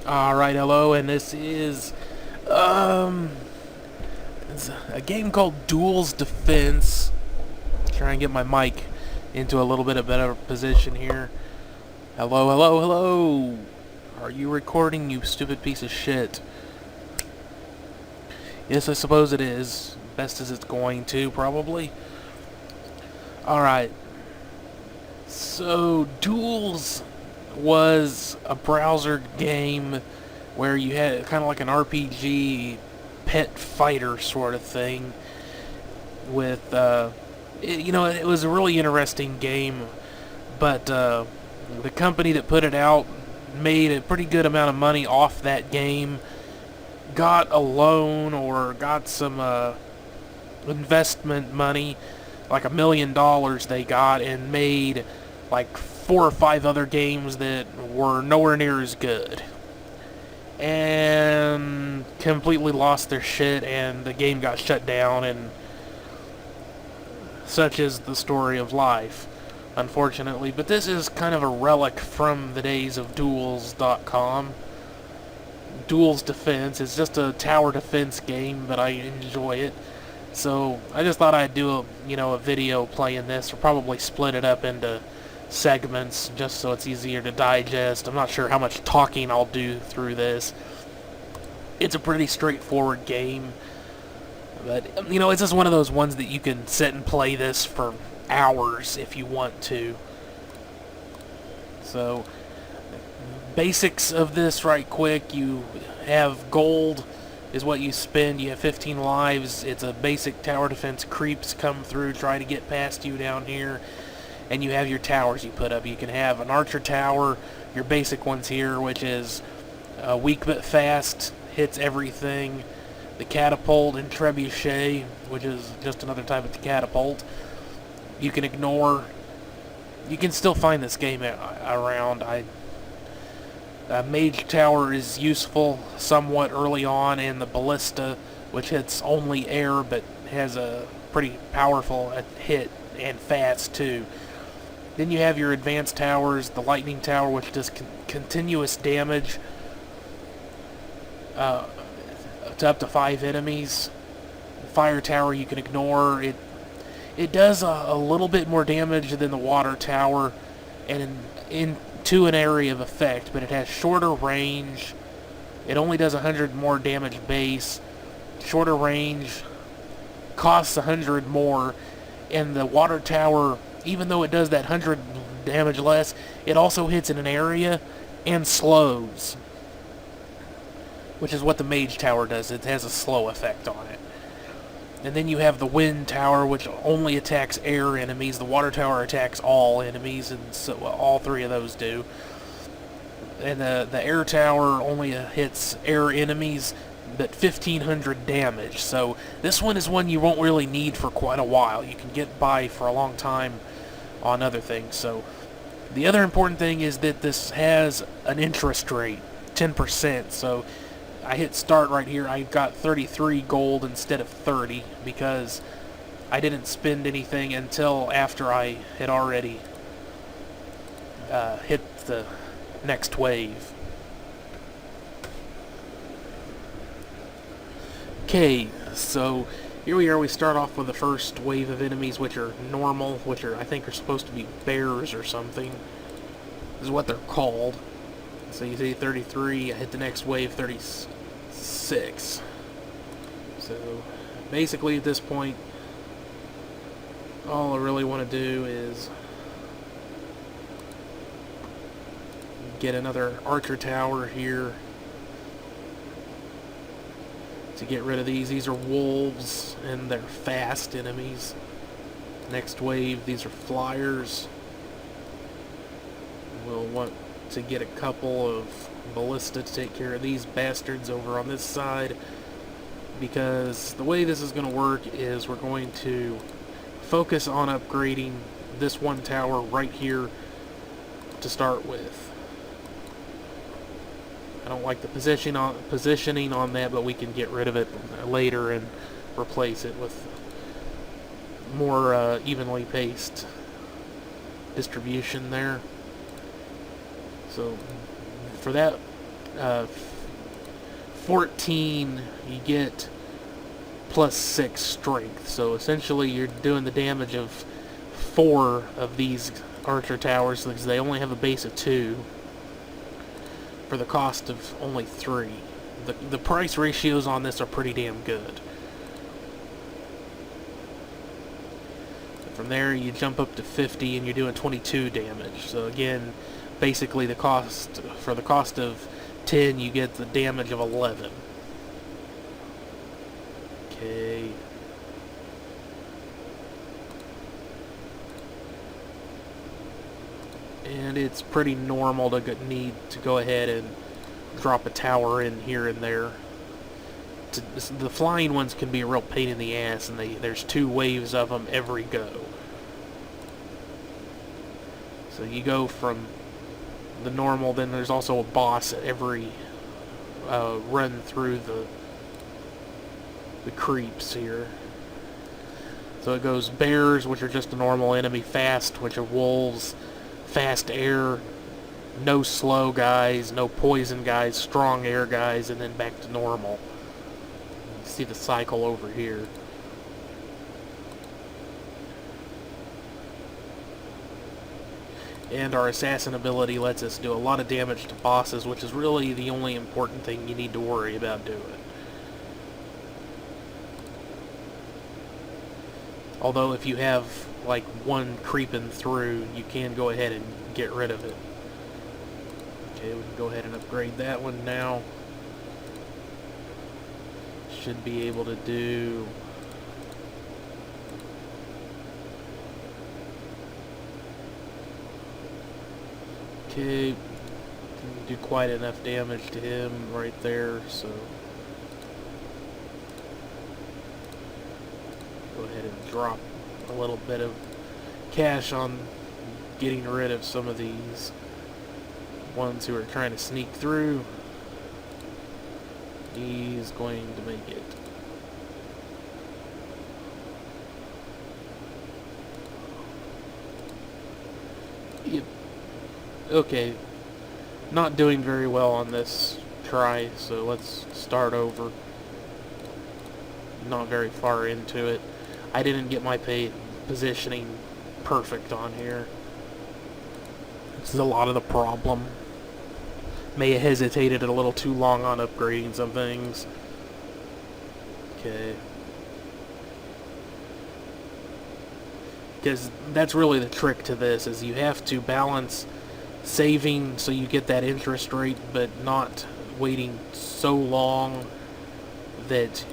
Alright, hello, and this is, it's a game called Duels Defense. Try and get my mic into a little bit of better position here. Hello, hello, hello! Are you recording, you stupid piece of shit? Yes, I suppose it is. Best as it's going to, probably. Alright. So, Duels was a browser game where you had kind of like an RPG pet fighter sort of thing with it was a really interesting game, but the company that put it out made a pretty good amount of money off that game, got a loan or got some investment money, like $1 million they got, and made like 4 or 5 other games that were nowhere near as good, and completely lost their shit, and the game got shut down, and such is the story of life, unfortunately. But this is kind of a relic from the days of Duels.com. Duels Defense is just a tower defense game, but I enjoy it. So I just thought I'd do a video playing this, or probably split it up into segments just so it's easier to digest. I'm not sure how much talking I'll do through this. It's a pretty straightforward game, but it's just one of those ones that you can sit and play this for hours if you want to. So, basics of this right quick: you have gold is what you spend. You have 15 lives. It's a basic tower defense. Creeps come through, try to get past you down here. And you have your towers you put up. You can have an archer tower, your basic ones here, which is weak but fast, hits everything. The catapult and trebuchet, which is just another type of catapult, you can ignore. You can still find this game around. Mage tower is useful somewhat early on, and the ballista, which hits only air but has a pretty powerful hit and fast too. Then you have your advanced towers, the lightning tower, which does continuous damage to up to 5 enemies. The fire tower you can ignore. It does a little bit more damage than the water tower, and into an area of effect, but it has shorter range. It only does 100 more damage base. Shorter range, costs 100 more, and the water tower, even though it does that 100 damage less, it also hits in an area and slows, which is what the mage tower does. It has a slow effect on it. And then you have the wind tower, which only attacks air enemies. The water tower attacks all enemies, and so all 3 of those do. And the air tower only hits air enemies, but 1,500 damage. So this one is one you won't really need for quite a while. You can get by for a long time on other things. So the other important thing is that this has an interest rate, 10%. So I hit start right here. I got 33 gold instead of 30 because I didn't spend anything until after I had already hit the next wave. Okay, so here we are. We start off with the first wave of enemies, which are normal, which I think are supposed to be bears or something. This is what they're called. So you see 33, I hit the next wave, 36. So basically at this point, all I really want to do is get another archer tower here to get rid of these. These are wolves, and they're fast enemies. Next wave, these are flyers. We'll want to get a couple of ballista to take care of these bastards over on this side, because the way this is going to work is we're going to focus on upgrading this one tower right here to start with. I don't like the positioning on that, but we can get rid of it later and replace it with more evenly paced distribution there. So for that uh, 14 you get plus 6 strength. So essentially you're doing the damage of 4 of these archer towers because they only have a base of 2 for the cost of only 3. The price ratios on this are pretty damn good. From there you jump up to 50 and you're doing 22 damage. So again, basically the cost of 10 you get the damage of 11. Okay. And it's pretty normal to need to go ahead and drop a tower in here and there. The flying ones can be a real pain in the ass, and there's 2 waves of them every go. So you go from the normal, then there's also a boss at every run through the creeps here. So it goes bears, which are just a normal enemy, fast, which are wolves, fast air, no slow guys, no poison guys, strong air guys, and then back to normal. You see the cycle over here. And our assassin ability lets us do a lot of damage to bosses, which is really the only important thing you need to worry about doing. Although if you have like one creeping through, you can go ahead and get rid of it. Okay, we can go ahead and upgrade that one now. Should be able to do... Okay, can do quite enough damage to him right there, so... Go ahead and drop a little bit of cash on getting rid of some of these ones who are trying to sneak through. He's going to make it. Yep. Okay. Not doing very well on this try, so let's start over. Not very far into it. I didn't get my positioning perfect on here. This is a lot of the problem. May have hesitated a little too long on upgrading some things. Okay. Because that's really the trick to this, is you have to balance saving so you get that interest rate, but not waiting so long that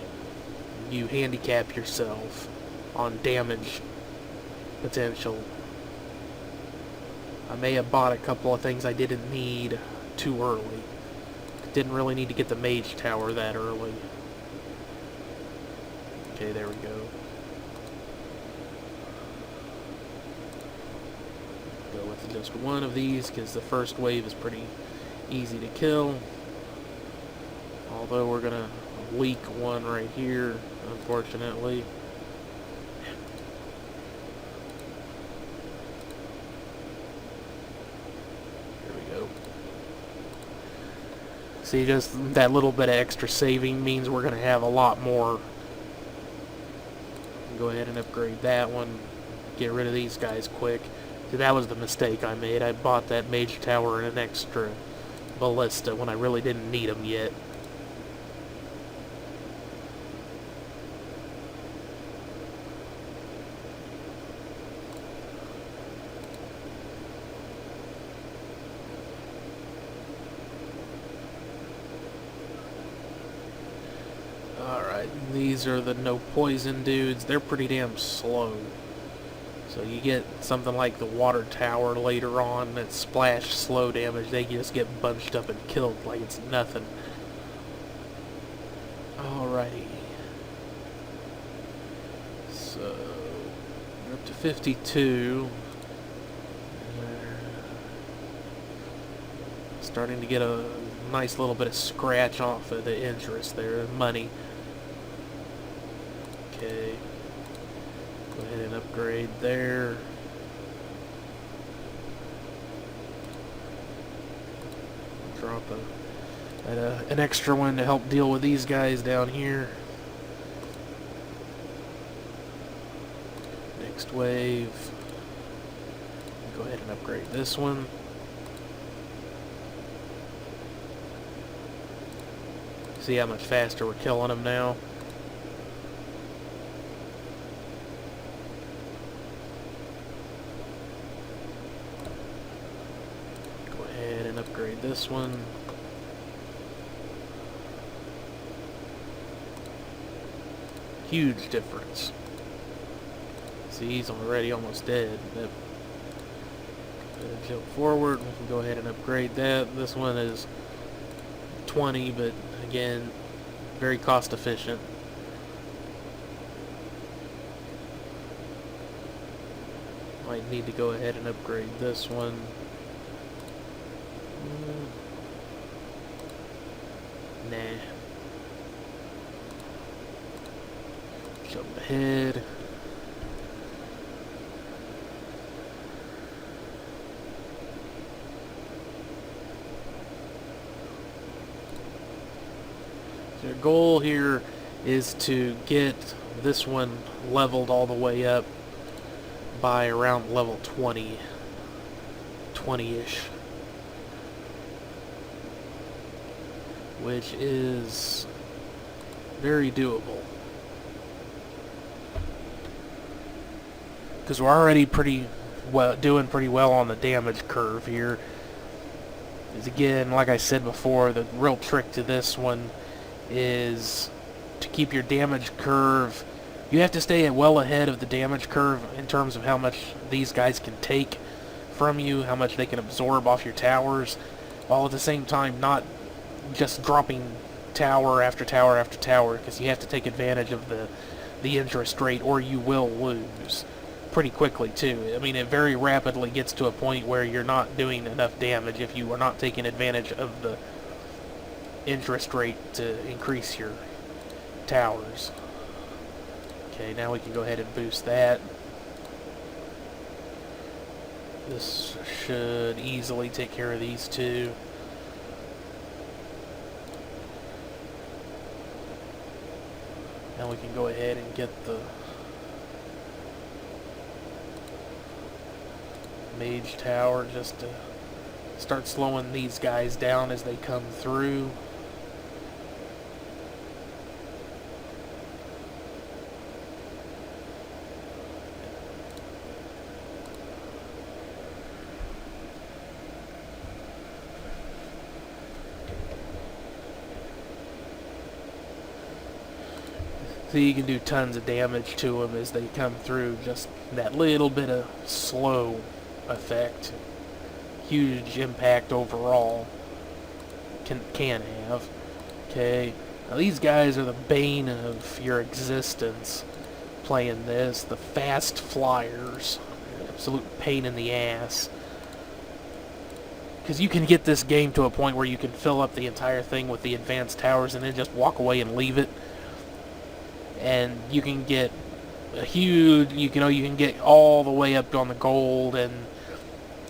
you handicap yourself on damage potential. I may have bought a couple of things I didn't need too early. Didn't really need to get the mage tower that early. Okay, there we go. Go with just one of these because the first wave is pretty easy to kill. Although we're gonna leak one right here, unfortunately. See, just that little bit of extra saving means we're going to have a lot more. Go ahead and upgrade that one. Get rid of these guys quick. See, that was the mistake I made. I bought that mage tower and an extra ballista when I really didn't need them yet. These are the no poison dudes. They're pretty damn slow. So you get something like the water tower later on that splash slow damage. They just get bunched up and killed like it's nothing. Alrighty. So we're up to 52. Starting to get a nice little bit of scratch off of the interest there, money. Okay, go ahead and upgrade there. Drop a And an extra one to help deal with these guys down here. Next wave. Go ahead and upgrade this one. See how much faster we're killing them now. Go ahead and upgrade this one. Huge difference. See, he's already almost dead. Yep. Jump forward. We can go ahead and upgrade that. This one is 20, but again, very cost efficient. Might need to go ahead and upgrade this one. Nah. Jump ahead. The goal here is to get this one leveled all the way up by around level 20-ish, which is very doable. Because we're already doing pretty well on the damage curve here. Because again, like I said before, the real trick to this one is to keep your damage curve. You have to stay well ahead of the damage curve in terms of how much these guys can take from you, how much they can absorb off your towers, while at the same time not just dropping tower after tower after tower, because you have to take advantage of the interest rate or you will lose pretty quickly too. I mean, it very rapidly gets to a point where you're not doing enough damage if you are not taking advantage of the interest rate to increase your towers. Okay, now we can go ahead and boost that. This should easily take care of these two. Now we can go ahead and get the mage tower just to start slowing these guys down as they come through. So you can do tons of damage to them as they come through. Just that little bit of slow effect. Huge impact overall. Can have. Okay. Now these guys are the bane of your existence playing this. The fast flyers. Absolute pain in the ass. Because you can get this game to a point where you can fill up the entire thing with the advanced towers and then just walk away and leave it. And you can get a huge, you can get all the way up on the gold, and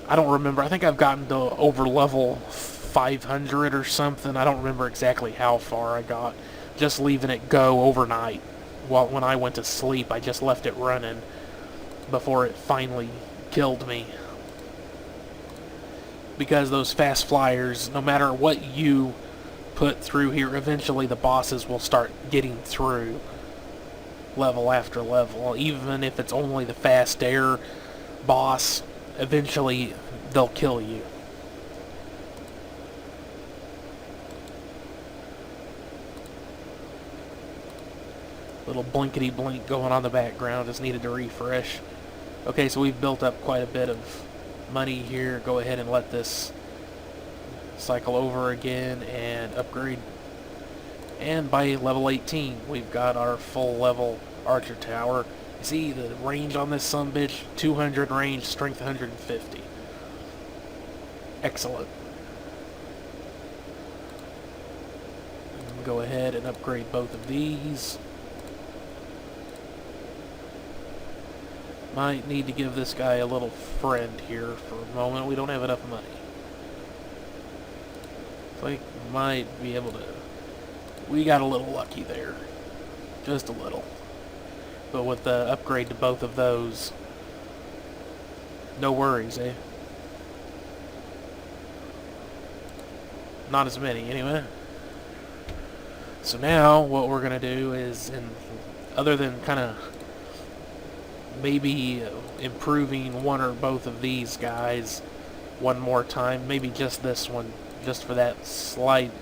I don't remember, I think I've gotten to over level 500 or something. I don't remember exactly how far I got, just leaving it go overnight. When I went to sleep, I just left it running before it finally killed me. Because those fast flyers, no matter what you put through here, eventually the bosses will start getting through level after level. Even if it's only the fast air boss, eventually they'll kill you. Little blinkety blink going on in the background, just needed to refresh. Okay, so we've built up quite a bit of money here. Go ahead and let this cycle over again and upgrade. And by level 18, we've got our full level archer tower. You see the range on this sumbitch? 200 range, strength 150. Excellent. Go ahead and upgrade both of these. Might need to give this guy a little friend here for a moment. We don't have enough money. It's like might be able to... We got a little lucky there. Just a little. But with the upgrade to both of those, no worries, eh? Not as many, anyway. So now, what we're going to do is, other than kind of maybe improving one or both of these guys one more time, maybe just this one, just for that slight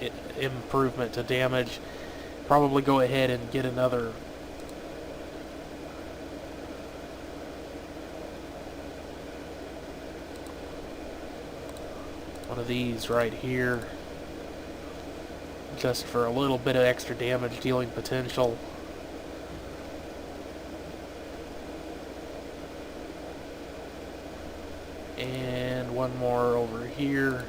improvement to damage, probably go ahead and get another one of these right here, just for a little bit of extra damage dealing potential. And one more over here.